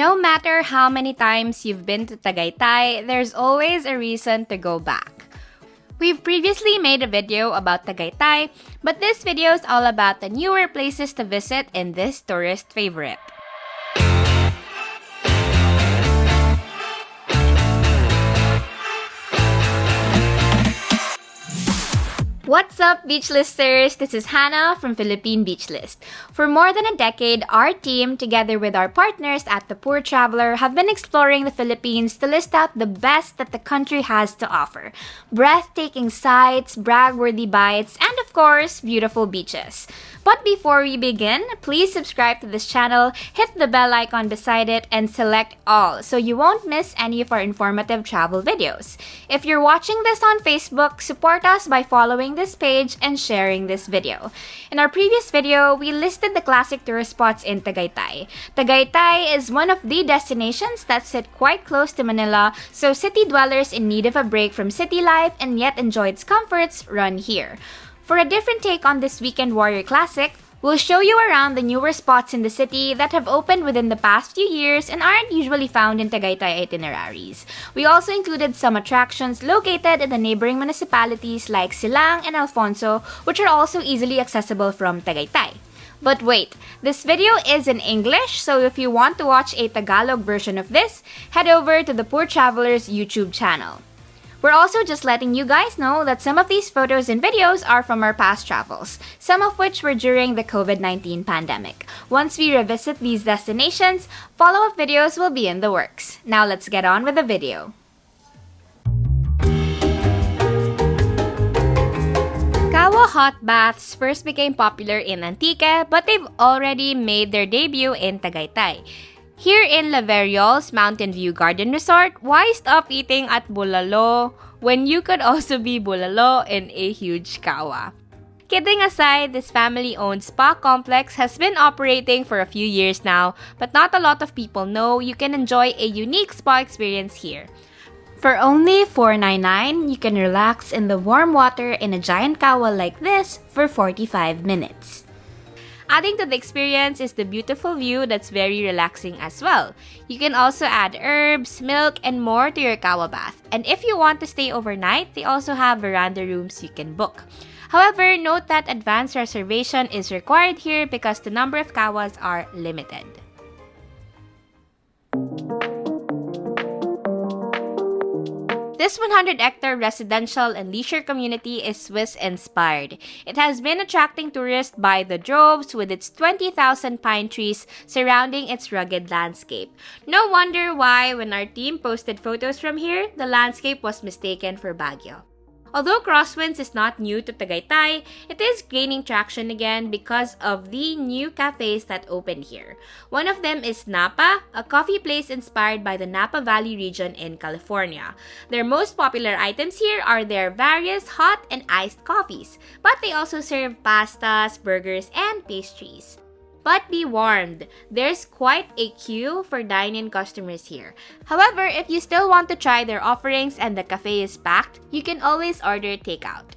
No matter how many times you've been to Tagaytay, there's always a reason to go back. We've previously made a video about Tagaytay, but this video is all about the newer places to visit in this tourist favorite. What's up, beach listers? This is Hannah from Philippine Beach List. For more than a decade, our team, together with our partners at The Poor Traveler, have been exploring the Philippines to list out the best that the country has to offer. Breathtaking sights, brag-worthy bites, and of course, beautiful beaches. But before we begin, please subscribe to this channel, hit the bell icon beside it, and select all so you won't miss any of our informative travel videos. If you're watching this on Facebook, support us by following this page and sharing this video. In our previous video, we listed the classic tourist spots in Tagaytay. Tagaytay is one of the destinations that sit quite close to Manila, so city dwellers in need of a break from city life and yet enjoy its comforts run here. For a different take on this Weekend Warrior Classic, we'll show you around the newer spots in the city that have opened within the past few years and aren't usually found in Tagaytay itineraries. We also included some attractions located in the neighboring municipalities like Silang and Alfonso, which are also easily accessible from Tagaytay. But wait, this video is in English, so if you want to watch a Tagalog version of this, head over to the Poor Traveler's YouTube channel. We're also just letting you guys know that some of these photos and videos are from our past travels, some of which were during the COVID-19 pandemic. Once we revisit these destinations, follow-up videos will be in the works. Now let's get on with the video. Kawa hot baths first became popular in Antique, but they've already made their debut in Tagaytay. Here in VeryOl's Mountain View Garden Resort, why stop eating at bulalo when you could also be bulalo in a huge kawa? Kidding aside, this family-owned spa complex has been operating for a few years now, but not a lot of people know you can enjoy a unique spa experience here. For only $4.99, you can relax in the warm water in a giant kawa like this for 45 minutes. Adding to the experience is the beautiful view that's very relaxing as well. You can also add herbs, milk, and more to your kawa bath. And if you want to stay overnight, they also have veranda rooms you can book. However, note that advance reservation is required here because the number of kawas are limited. This 100-hectare residential and leisure community is Swiss-inspired. It has been attracting tourists by the droves with its 20,000 pine trees surrounding its rugged landscape. No wonder why, when our team posted photos from here, the landscape was mistaken for Baguio. Although Crosswinds is not new to Tagaytay, it is gaining traction again because of the new cafes that opened here. One of them is Napa, a coffee place inspired by the Napa Valley region in California. Their most popular items here are their various hot and iced coffees, but they also serve pastas, burgers, and pastries. But be warned, there's quite a queue for dine-in customers here. However, if you still want to try their offerings and the cafe is packed, you can always order takeout.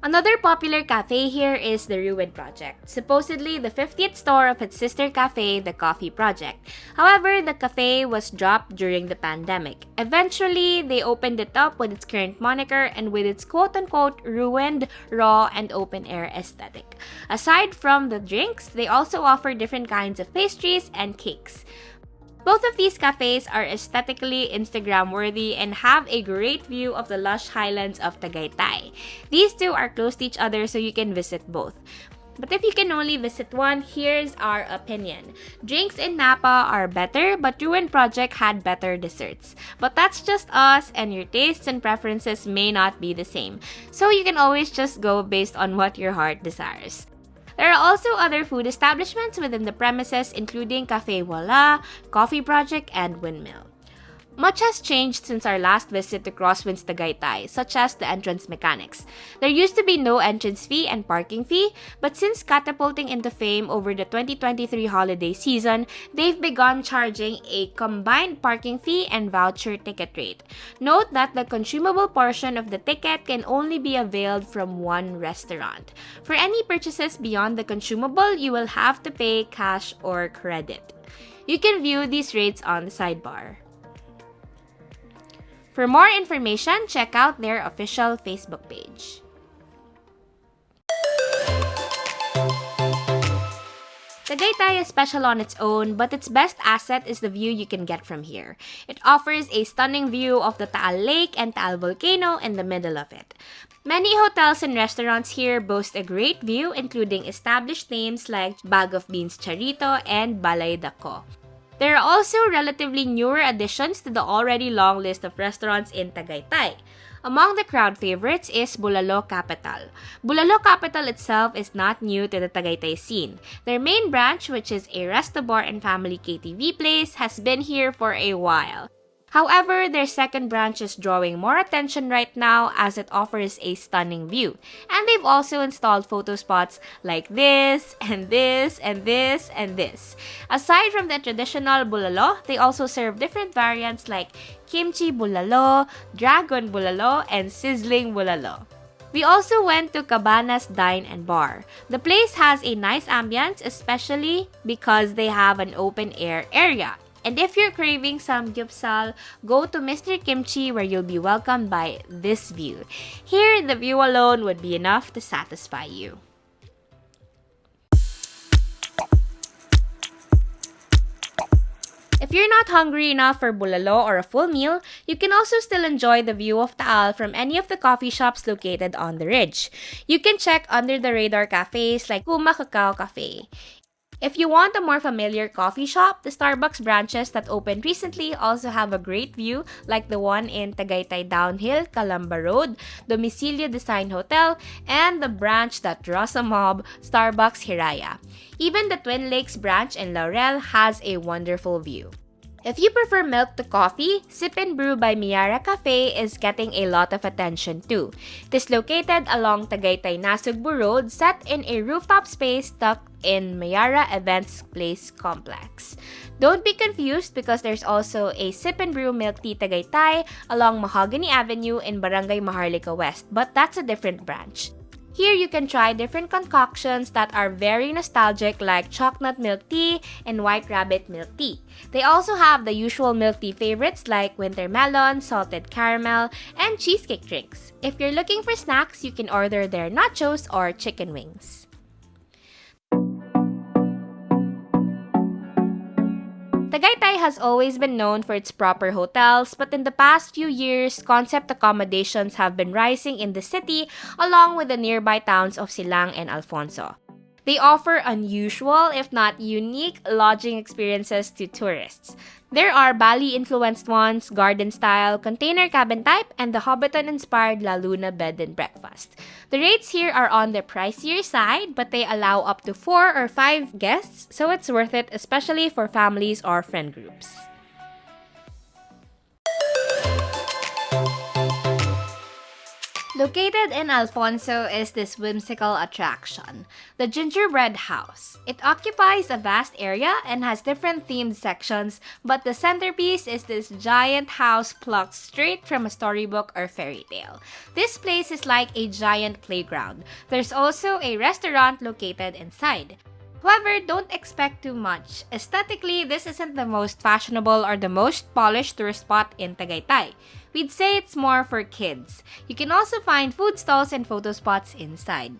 Another popular cafe here is the Ruined Project, supposedly the 50th store of its sister cafe, the Coffee Project. However, the cafe was dropped during the pandemic. Eventually, they opened it up with its current moniker and with its quote-unquote ruined, raw, and open-air aesthetic. Aside from the drinks, they also offer different kinds of pastries and cakes. Both of these cafes are aesthetically Instagram-worthy and have a great view of the lush highlands of Tagaytay. These two are close to each other, so you can visit both. But if you can only visit one, here's our opinion. Drinks in Napa are better, but Ruined Project had better desserts. But that's just us, and your tastes and preferences may not be the same. So you can always just go based on what your heart desires. There are also other food establishments within the premises, including Cafe Wala, Coffee Project, and Windmill. Much has changed since our last visit to Crosswinds Tagaytay, such as the entrance mechanics. There used to be no entrance fee and parking fee, but since catapulting into fame over the 2023 holiday season, they've begun charging a combined parking fee and voucher ticket rate. Note that the consumable portion of the ticket can only be availed from one restaurant. For any purchases beyond the consumable, you will have to pay cash or credit. You can view these rates on the sidebar. For more information, check out their official Facebook page. Tagaytay is special on its own, but its best asset is the view you can get from here. It offers a stunning view of the Taal Lake and Taal Volcano in the middle of it. Many hotels and restaurants here boast a great view, including established names like Bag of Beans Charito and Balay Dako. There are also relatively newer additions to the already long list of restaurants in Tagaytay. Among the crowd favorites is Bulalo Capital. Bulalo Capital itself is not new to the Tagaytay scene. Their main branch, which is a resto bar and family KTV place, has been here for a while. However, their second branch is drawing more attention right now as it offers a stunning view. And they've also installed photo spots like this, and this, and this, and this. Aside from the traditional bulalo, they also serve different variants like kimchi bulalo, dragon bulalo, and sizzling bulalo. We also went to Cabana's Dine and Bar. The place has a nice ambience, especially because they have an open air area. And if you're craving some gyupsal, go to Mr. Kimchi where you'll be welcomed by this view. Here, the view alone would be enough to satisfy you. If you're not hungry enough for bulalo or a full meal, you can also still enjoy the view of Taal from any of the coffee shops located on the ridge. You can check under the radar cafes like Kuma Cacao Cafe. If you want a more familiar coffee shop, the Starbucks branches that opened recently also have a great view like the one in Tagaytay Downhill, Calamba Road, Domicilio Design Hotel, and the branch that draws a mob, Starbucks Hiraya. Even the Twin Lakes branch in Laurel has a wonderful view. If you prefer milk to coffee, Sip and Brew by Miara Cafe is getting a lot of attention too. It is located along Tagaytay Nasugbu Road, set in a rooftop space tucked in Miara Events Place Complex. Don't be confused because there's also a Sip and Brew Milk Tea Tagaytay along Mahogany Avenue in Barangay Maharlika West, but that's a different branch. Here, you can try different concoctions that are very nostalgic like chocolate milk tea and white rabbit milk tea. They also have the usual milk tea favorites like winter melon, salted caramel, and cheesecake drinks. If you're looking for snacks, you can order their nachos or chicken wings. Tagaytay has always been known for its proper hotels, but in the past few years, concept accommodations have been rising in the city along with the nearby towns of Silang and Alfonso. They offer unusual, if not unique, lodging experiences to tourists. There are Bali-influenced ones, garden-style, container cabin type, and the Hobbiton-inspired La Luna bed and breakfast. The rates here are on the pricier side, but they allow up to 4 or 5 guests, so it's worth it, especially for families or friend groups. Located in Alfonso is this whimsical attraction, the Gingerbread House. It occupies a vast area and has different themed sections, but the centerpiece is this giant house plucked straight from a storybook or fairy tale. This place is like a giant playground. There's also a restaurant located inside. However, don't expect too much. Aesthetically, this isn't the most fashionable or the most polished tourist spot in Tagaytay. We'd say it's more for kids. You can also find food stalls and photo spots inside.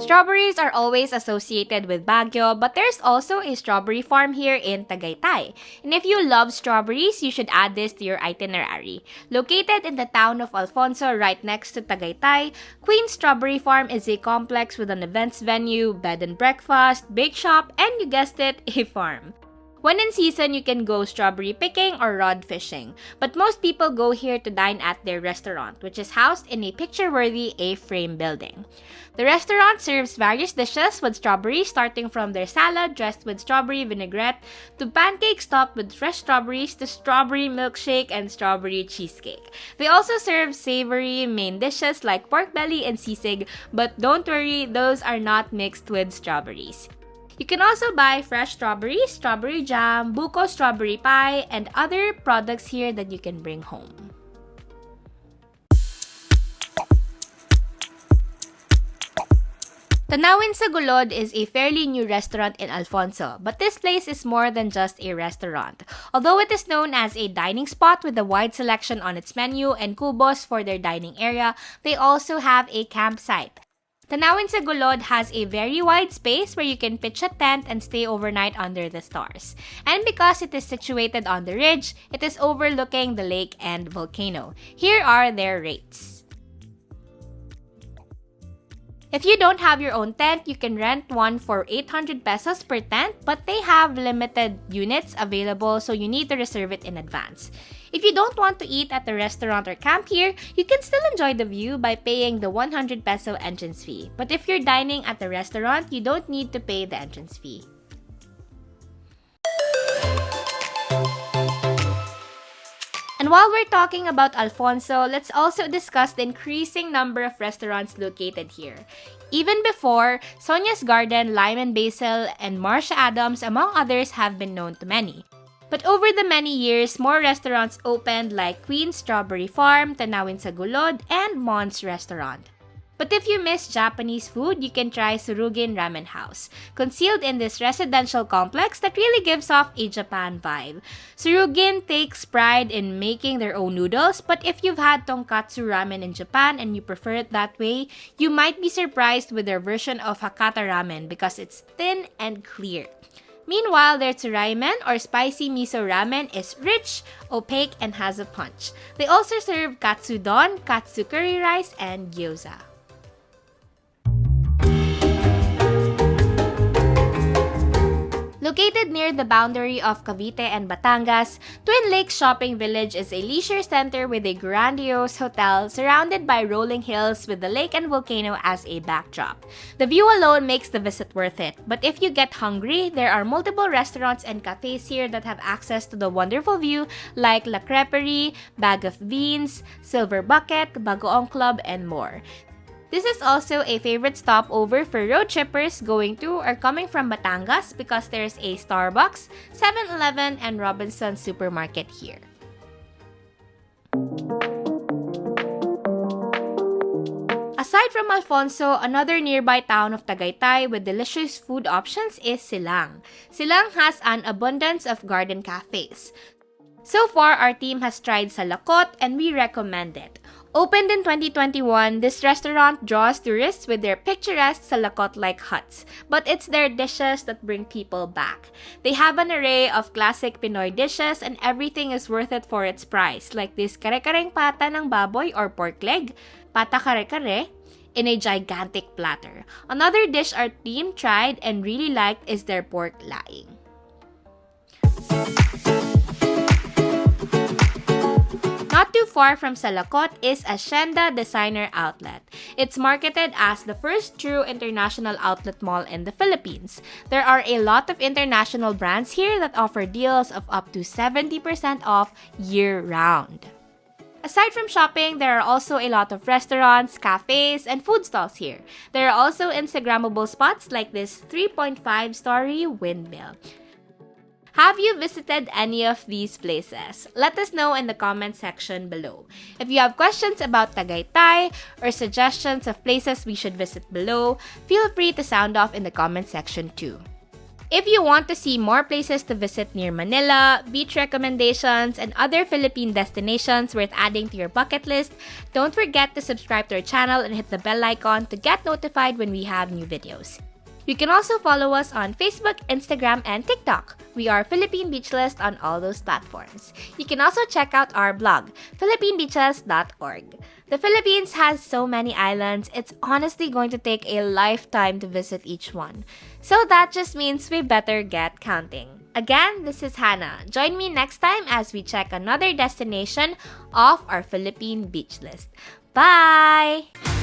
Strawberries are always associated with Baguio, but there's also a strawberry farm here in Tagaytay. And if you love strawberries, you should add this to your itinerary. Located in the town of Alfonso right next to Tagaytay, Queen's Strawberry Farm is a complex with an events venue, bed and breakfast, bake shop, and you guessed it, a farm. When in season, you can go strawberry picking or rod fishing, but most people go here to dine at their restaurant, which is housed in a picture-worthy A-frame building. The restaurant serves various dishes with strawberries, starting from their salad dressed with strawberry vinaigrette to pancakes topped with fresh strawberries to strawberry milkshake and strawberry cheesecake. They also serve savory main dishes like pork belly and sisig, but don't worry, those are not mixed with strawberries. You can also buy fresh strawberries, strawberry jam, buko strawberry pie, and other products here that you can bring home. Tanawin sa Gulod is a fairly new restaurant in Alfonso, but this place is more than just a restaurant. Although it is known as a dining spot with a wide selection on its menu and kubos for their dining area, they also have a campsite. Tanawin sa Gulod has a very wide space where you can pitch a tent and stay overnight under the stars. And because it is situated on the ridge, it is overlooking the lake and volcano. Here are their rates. If you don't have your own tent, you can rent one for 800 pesos per tent, but they have limited units available, so you need to reserve it in advance. If you don't want to eat at the restaurant or camp here, you can still enjoy the view by paying the 100 peso entrance fee. But if you're dining at the restaurant, you don't need to pay the entrance fee. And while we're talking about Alfonso, let's also discuss the increasing number of restaurants located here. Even before, Sonia's Garden, Lime and Basil, and Marcia Adams, among others, have been known to many. But over the many years, more restaurants opened like Queen's Strawberry Farm, Tanawin sa Gulod, and Mon's Restaurant. But if you miss Japanese food, you can try Surugin Ramen House, concealed in this residential complex that really gives off a Japan vibe. Surugin takes pride in making their own noodles, but if you've had tonkatsu ramen in Japan and you prefer it that way, you might be surprised with their version of Hakata ramen because it's thin and clear. Meanwhile, their tsuraimen or spicy miso ramen is rich, opaque, and has a punch. They also serve katsudon, katsu curry rice, and gyoza. Located near the boundary of Cavite and Batangas, Twin Lakes Shopping Village is a leisure center with a grandiose hotel surrounded by rolling hills with the lake and volcano as a backdrop. The view alone makes the visit worth it, but if you get hungry, there are multiple restaurants and cafes here that have access to the wonderful view like La Creperie, Bag of Beans, Silver Bucket, Bagoong Club, and more. This is also a favorite stopover for road trippers going to or coming from Batangas because there's a Starbucks, 7-Eleven, and Robinson's Supermarket here. Aside from Alfonso, another nearby town of Tagaytay with delicious food options is Silang. Silang has an abundance of garden cafes. So far, our team has tried Salakot and we recommend it. Opened in 2021, this restaurant draws tourists with their picturesque salakot-like huts, but it's their dishes that bring people back. They have an array of classic Pinoy dishes and everything is worth it for its price, like this kare-kareng pata ng baboy or pork leg, pata kare-kare, in a gigantic platter. Another dish our team tried and really liked is their pork laing. Not too far from Salakot is Acienda Designer Outlet. It's marketed as the first true international outlet mall in the Philippines. There are a lot of international brands here that offer deals of up to 70% off year-round. Aside from shopping, there are also a lot of restaurants, cafes, and food stalls here. There are also Instagrammable spots like this 3.5-story windmill. Have you visited any of these places? Let us know in the comment section below. If you have questions about Tagaytay or suggestions of places we should visit below, feel free to sound off in the comment section too. If you want to see more places to visit near Manila, beach recommendations, and other Philippine destinations worth adding to your bucket list, don't forget to subscribe to our channel and hit the bell icon to get notified when we have new videos. You can also follow us on Facebook, Instagram, and TikTok. We are Philippine Beach List on all those platforms. You can also check out our blog, philippinebeaches.org. The Philippines has so many islands, it's honestly going to take a lifetime to visit each one. So that just means we better get counting. Again, this is Hannah. Join me next time as we check another destination off our Philippine beach list. Bye!